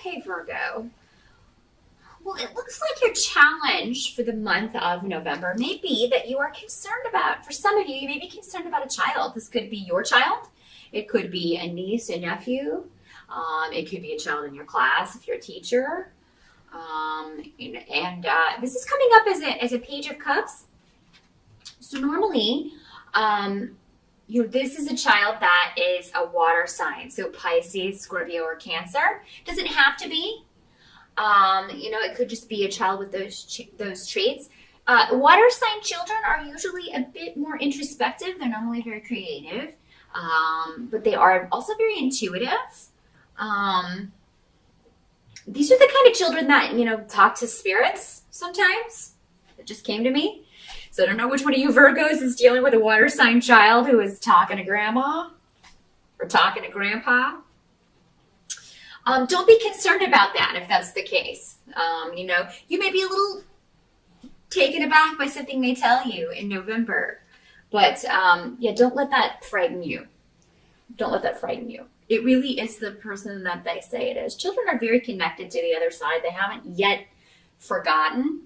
Okay, Virgo. Well, it looks like your challenge for the month of November may be that you are concerned about, for some of you, you may be concerned about a child. This could be your child. It could be a niece, a nephew. It could be a child in your class if you're a teacher. This is coming up as a Page of Cups. So normally, this is a child that is a water sign. So Pisces, Scorpio, or Cancer. Doesn't have to be. It could just be a child with those traits. Water sign children are usually a bit more introspective. They're normally very creative, but they are also very intuitive. These are the kind of children that, talk to spirits sometimes. It just came to me. So I don't know which one of you Virgos is dealing with a water sign child who is talking to grandma or talking to grandpa. Don't be concerned about that if that's the case. You may be a little taken aback by something they tell you in November. But, don't let that frighten you. Don't let that frighten you. It really is the person that they say it is. Children are very connected to the other side. They haven't yet forgotten,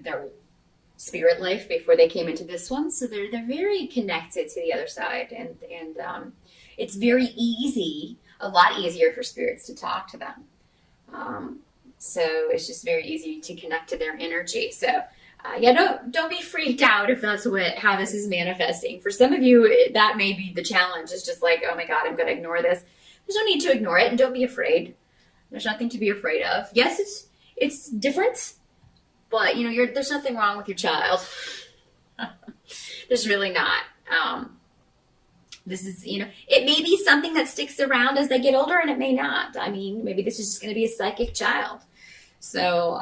their spirit life before they came into this one. So they're very connected to the other side. And it's very easy, a lot easier for spirits to talk to them. So it's just very easy to connect to their energy. So don't be freaked out if that's how this is manifesting. For some of you, that may be the challenge. It's just like, oh my God, I'm going to ignore this. There's no need to ignore it, and don't be afraid. There's nothing to be afraid of. Yes, it's different, but there's nothing wrong with your child. There's really not. This is, it may be something that sticks around as they get older, and it may not. I mean, maybe this is just going to be a psychic child. So,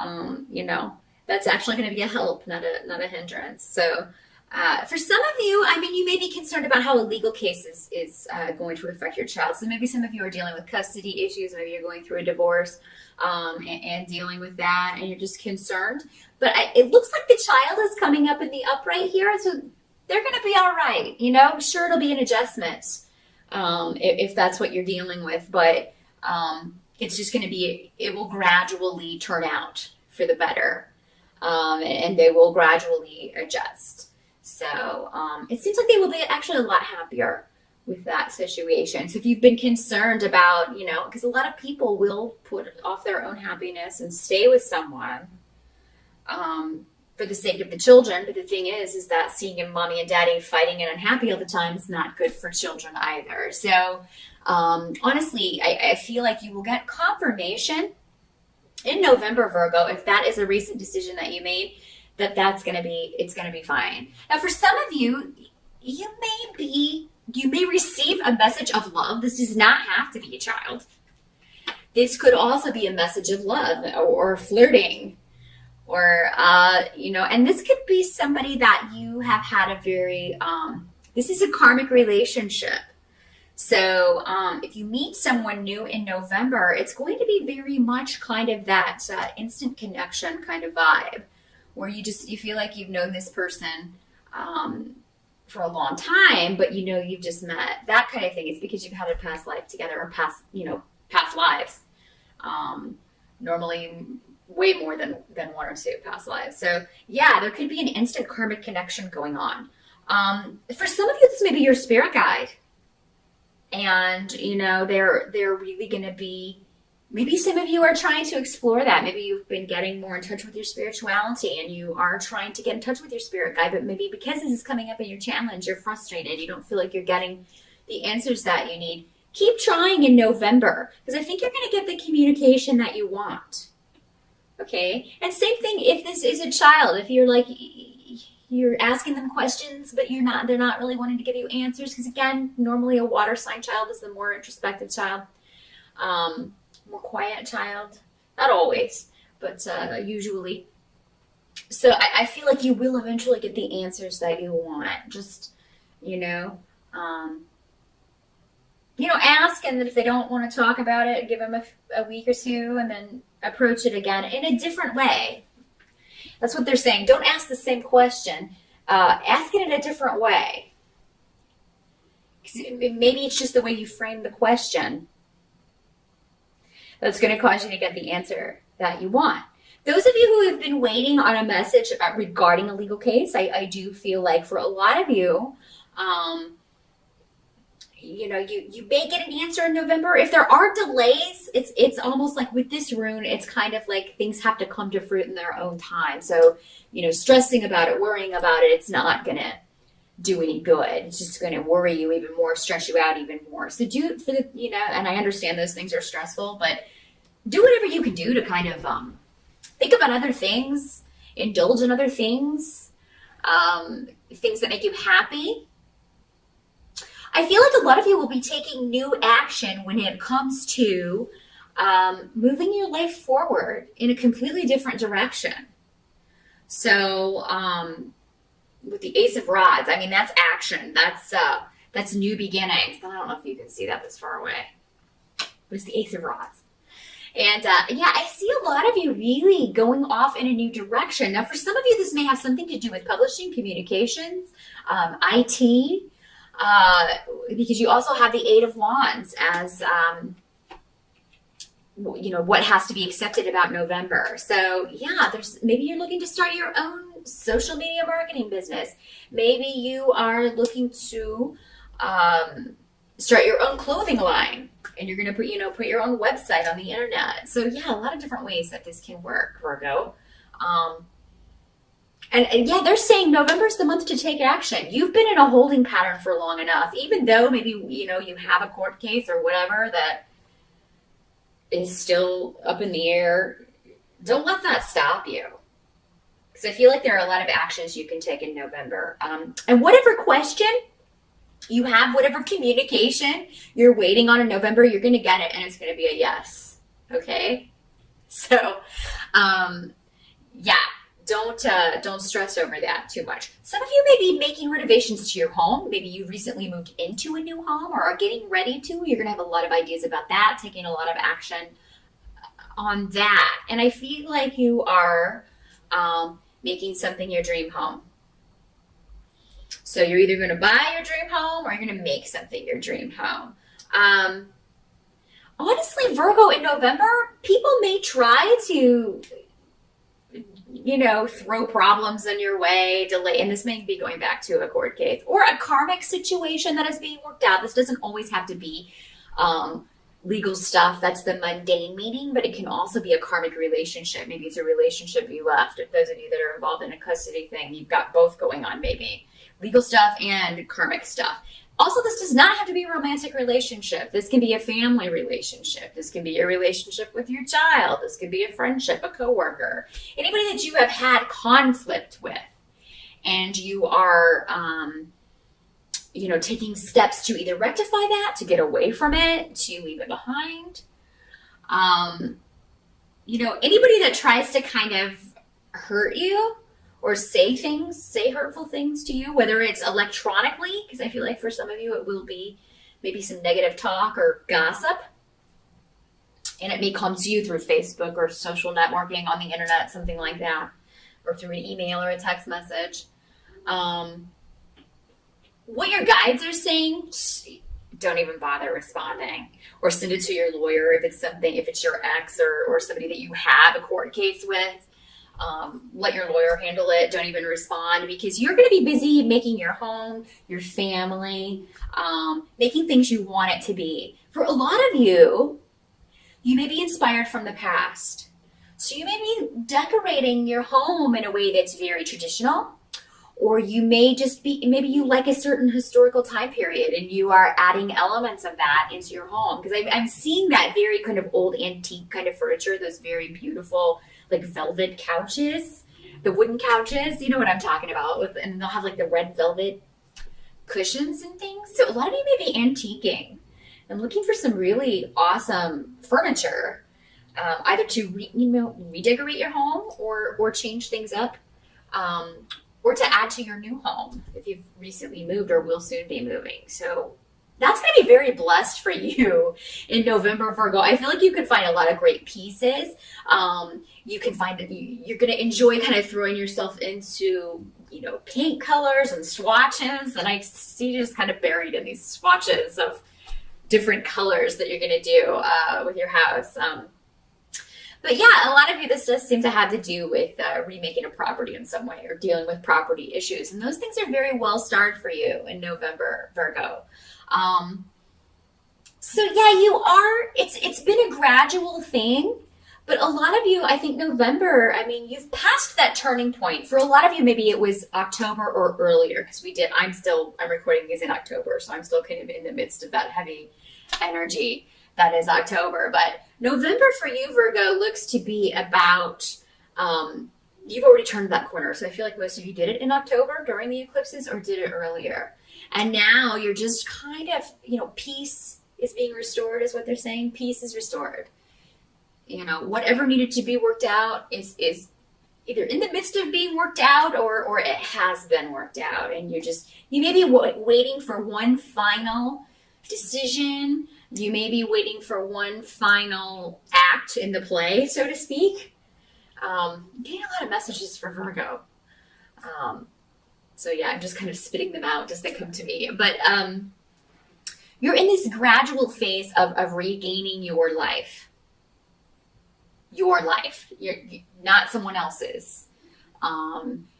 that's actually going to be a help, not a hindrance. So, for some of you, you may be concerned about how a legal case is going to affect your child. So maybe some of you are dealing with custody issues. Maybe you're going through a divorce and dealing with that, and you're just concerned. But it looks like the child is coming up in the upright here, so they're going to be all right. Sure, it'll be an adjustment if that's what you're dealing with, but it's just going to be, it will gradually turn out for the better. And they will gradually adjust. So it seems like they will be actually a lot happier with that situation. So if you've been concerned about, because a lot of people will put off their own happiness and stay with someone for the sake of the children. But the thing is that seeing your mommy and daddy fighting and unhappy all the time is not good for children either. So honestly, I feel like you will get confirmation in November, Virgo, if that is a recent decision that you made, it's going to be fine. Now, for some of you, you may receive a message of love. This does not have to be a child. This could also be a message of love or flirting, or and this could be somebody that you have had a very. This is a karmic relationship. So if you meet someone new in November, it's going to be very much kind of that instant connection kind of vibe, where you feel like you've known this person for a long time, but you've just met. That kind of thing. It's because you've had a past life together, or past lives. Normally way more than one or two past lives. So yeah, there could be an instant karmic connection going on. For some of you, this may be your spirit guide. And, they're really going to be, maybe some of you are trying to explore that. Maybe you've been getting more in touch with your spirituality and you are trying to get in touch with your spirit guide, but maybe because this is coming up in your challenge, you're frustrated. You don't feel like you're getting the answers that you need. Keep trying in November, because I think you're going to get the communication that you want. Okay? And same thing if this is a child. If you're asking them questions, but they're not really wanting to give you answers. Because again, normally a water sign child is the more introspective child, more quiet child. Not always, but usually. So I feel like you will eventually get the answers that you want. Just, ask, and then if they don't want to talk about it, give them a week or two, and then approach it again in a different way. That's what they're saying. Don't ask the same question. Ask it in a different way. Maybe it's just the way you frame the question that's going to cause you to get the answer that you want. Those of you who have been waiting on a message regarding a legal case, I do feel like for a lot of you, you may get an answer in November. If there are delays, it's almost like with this rune, it's kind of like things have to come to fruit in their own time. So, stressing about it, worrying about it, it's not going to do any good. It's just going to worry you even more, stress you out even more. So do it for the, and I understand those things are stressful, but do whatever you can do to kind of think about other things, indulge in other things, things that make you happy. I feel like a lot of you will be taking new action when it comes to moving your life forward in a completely different direction. So, with the Ace of Rods, that's action. That's new beginnings. I don't know if you can see that this far away, but it's the Ace of Rods. And I see a lot of you really going off in a new direction. Now, for some of you, this may have something to do with publishing, communications, IT, because you also have the Eight of Wands as, what has to be accepted about November. So maybe you're looking to start your own social media marketing business. Maybe you are looking to start your own clothing line, and you're going to put your own website on the internet. So a lot of different ways that this can work, Virgo. They're saying November's the month to take action. You've been in a holding pattern for long enough, even though maybe, you have a court case or whatever that is still up in the air. Don't let that stop you. Because I feel like there are a lot of actions you can take in November. And whatever question you have, whatever communication you're waiting on in November, you're going to get it, and it's going to be a yes. Okay? So, don't stress over that too much. Some of you may be making renovations to your home. Maybe you recently moved into a new home or are getting ready to. You're going to have a lot of ideas about that, taking a lot of action on that. And I feel like you are making something your dream home. So you're either going to buy your dream home or you're going to make something your dream home. Honestly, Virgo, in November, people may try to throw problems in your way, delay, and this may be going back to a court case or a karmic situation that is being worked out. This doesn't always have to be legal stuff. That's the mundane meaning, but it can also be a karmic relationship. Maybe it's a relationship you left. If those of you that are involved in a custody thing, you've got both going on, maybe legal stuff and karmic stuff. Also, this does not have to be a romantic relationship. This can be a family relationship. This can be a relationship with your child. This could be a friendship, a coworker, anybody that you have had conflict with, and you are, taking steps to either rectify that, to get away from it, to leave it behind. Anybody that tries to kind of hurt you or say hurtful things to you, whether it's electronically, because I feel like for some of you it will be maybe some negative talk or gossip, and it may come to you through Facebook or social networking on the internet, something like that, or through an email or a text message. What your guides are saying, don't even bother responding, or send it to your lawyer if it's your ex or somebody that you have a court case with. Let your lawyer handle it. Don't even respond, because you're going to be busy making your home, your family, making things you want it to be. For a lot of you, you may be inspired from the past. So you may be decorating your home in a way that's very traditional, or you may just be, maybe you like a certain historical time period and you are adding elements of that into your home. Because I'm seeing that very kind of old antique kind of furniture, those very beautiful like velvet couches, the wooden couches, you know what I'm talking about, and they'll have like the red velvet cushions and things. So a lot of you may be antiquing and looking for some really awesome furniture, either to redecorate your home or change things up, or to add to your new home if you've recently moved or will soon be moving. So that's going to be very blessed for you in November, Virgo. I feel like you could find a lot of great pieces. You can find that you're going to enjoy kind of throwing yourself into, paint colors and swatches. And I see you just kind of buried in these swatches of different colors that you're going to do with your house. But yeah, a lot of you, this does seem to have to do with remaking a property in some way or dealing with property issues. And those things are very well starred for you in November, Virgo. So yeah, it's been a gradual thing, but a lot of you, I think November, you've passed that turning point. For a lot of you, maybe it was October or earlier, because I'm recording these in October, so I'm still kind of in the midst of that heavy energy that is October. But November for you, Virgo, looks to be about, you've already turned that corner. So I feel like most of you did it in October during the eclipses or did it earlier. And now you're just kind of, peace is being restored is what they're saying. Peace is restored. Whatever needed to be worked out is either in the midst of being worked out or it has been worked out. And you may be waiting for one final decision. You may be waiting for one final act in the play, so to speak. I'm getting a lot of messages for Virgo. So yeah, I'm just kind of spitting them out as they come to me. But you're in this gradual phase of regaining your life. Your life. You're not someone else's.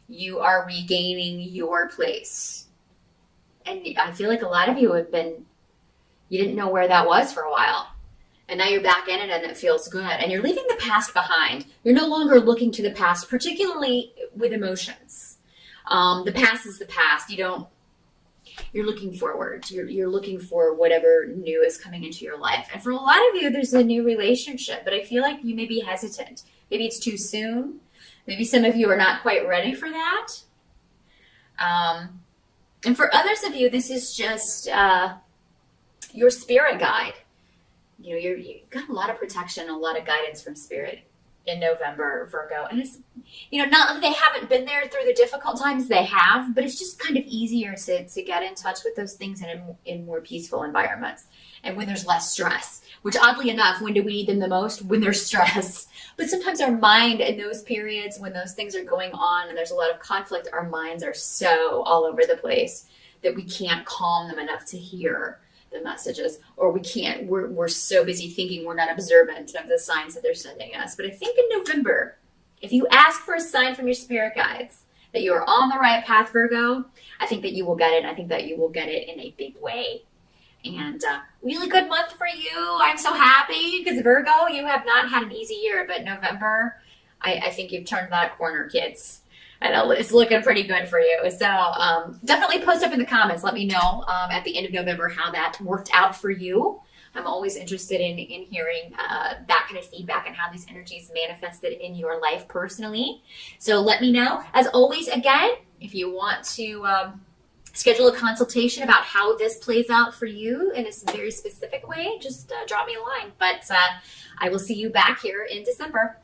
You are regaining your place. And I feel like a lot of you you didn't know where that was for a while. And now you're back in it and it feels good. And you're leaving the past behind. You're no longer looking to the past, particularly with emotions. The past is the past. You're looking forward. You're looking for whatever new is coming into your life. And for a lot of you, there's a new relationship, but I feel like you may be hesitant. Maybe it's too soon. Maybe some of you are not quite ready for that. And for others of you, this is just your spirit guide. You've got a lot of protection, a lot of guidance from spirit in November, Virgo. And it's, not that they haven't been there through the difficult times, they have, but it's just kind of easier to get in touch with those things in more peaceful environments and when there's less stress, which oddly enough, when do we need them the most? When there's stress. But sometimes our mind in those periods when those things are going on and there's a lot of conflict, our minds are so all over the place that we can't calm them enough to hear the messages, or we're so busy thinking we're not observant of the signs that they're sending us. But I think in November, if you ask for a sign from your spirit guides that you are on the right path, Virgo, I think that you will get it. I think that you will get it in a big way. And really good month for you. I'm so happy because Virgo, you have not had an easy year, but November, I think you've turned that corner, kids. And it's looking pretty good for you. So definitely post up in the comments. Let me know at the end of November how that worked out for you. I'm always interested in hearing that kind of feedback and how these energies manifested in your life personally. So let me know. As always, again, if you want to schedule a consultation about how this plays out for you in a very specific way, just drop me a line. But I will see you back here in December.